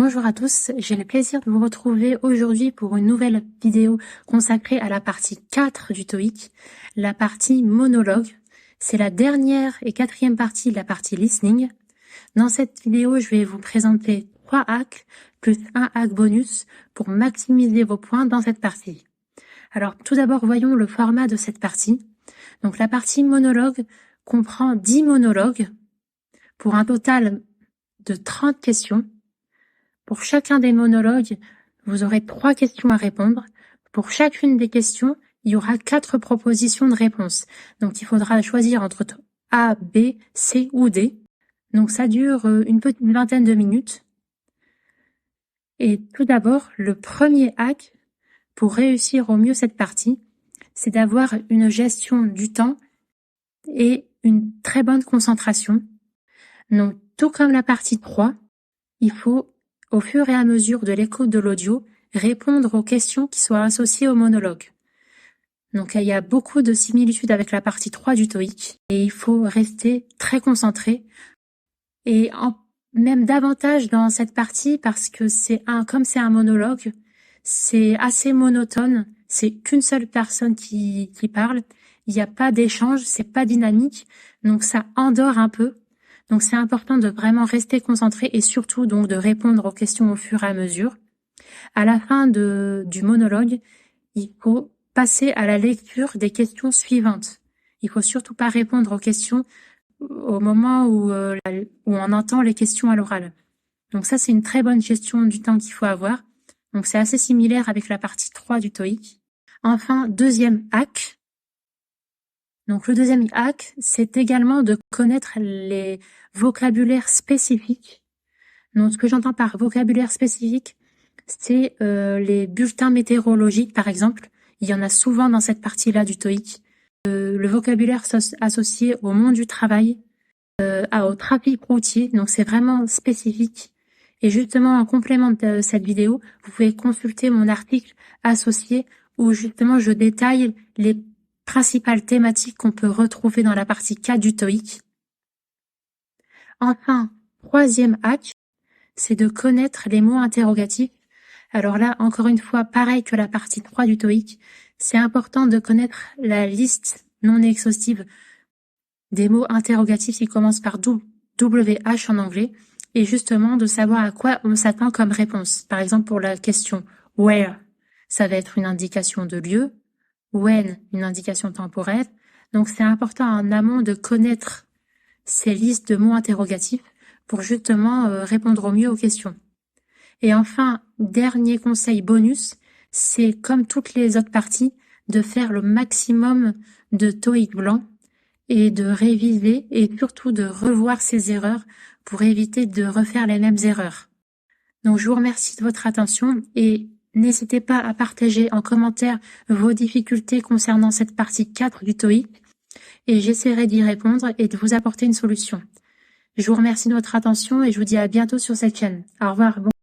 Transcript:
Bonjour à tous, j'ai le plaisir de vous retrouver aujourd'hui pour une nouvelle vidéo consacrée à la partie 4 du TOEIC, la partie monologue. C'est la dernière et quatrième partie de la partie listening. Dans cette vidéo, je vais vous présenter 3 hacks plus un hack bonus pour maximiser vos points dans cette partie. Alors tout d'abord, voyons le format de cette partie. Donc la partie monologue comprend 10 monologues pour un total de 30 questions. Pour chacun des monologues, vous aurez 3 questions à répondre. Pour chacune des questions, il y aura 4 propositions de réponse. Donc il faudra choisir entre A, B, C ou D. Donc ça dure une petite vingtaine de minutes. Et tout d'abord, le premier hack pour réussir au mieux cette partie, c'est d'avoir une gestion du temps et une très bonne concentration. Donc tout comme la partie 3, il faut au fur et à mesure de l'écoute de l'audio, répondre aux questions qui soient associées au monologue. Donc il y a beaucoup de similitudes avec la partie 3 du TOEIC et il faut rester très concentré et même davantage dans cette partie parce que comme c'est un monologue, c'est assez monotone, c'est qu'une seule personne qui parle, il n'y a pas d'échange, c'est pas dynamique, donc ça endort un peu. Donc c'est important de vraiment rester concentré et surtout donc de répondre aux questions au fur et à mesure. À la fin du monologue, il faut passer à la lecture des questions suivantes. Il faut surtout pas répondre aux questions au moment où on entend les questions à l'oral. Donc ça c'est une très bonne gestion du temps qu'il faut avoir. Donc c'est assez similaire avec la partie 3 du TOEIC. Enfin, deuxième hack. Donc le deuxième hack, c'est également de connaître les vocabulaires spécifiques. Donc ce que j'entends par vocabulaire spécifique, c'est les bulletins météorologiques par exemple. Il y en a souvent dans cette partie-là du TOEIC. Le vocabulaire associé au monde du travail, au trafic routier, donc c'est vraiment spécifique. Et justement, en complément de cette vidéo, vous pouvez consulter mon article associé où justement je détaille les principales thématiques qu'on peut retrouver dans la partie 4 du TOEIC. Enfin, troisième hack, c'est de connaître les mots interrogatifs. Alors là, encore une fois, pareil que la partie 3 du TOEIC, c'est important de connaître la liste non exhaustive des mots interrogatifs qui commencent par WH en anglais et justement de savoir à quoi on s'attend comme réponse. Par exemple, pour la question « where », ça va être une indication de lieu, « when », une indication temporelle. Donc c'est important en amont de connaître ces listes de mots interrogatifs pour justement répondre au mieux aux questions. Et enfin, dernier conseil bonus, c'est comme toutes les autres parties, de faire le maximum de TOEIC blanc et de réviser et surtout de revoir ses erreurs pour éviter de refaire les mêmes erreurs. Donc je vous remercie de votre attention et n'hésitez pas à partager en commentaire vos difficultés concernant cette partie 4 du TOEIC et j'essaierai d'y répondre et de vous apporter une solution. Je vous remercie de votre attention et je vous dis à bientôt sur cette chaîne. Au revoir.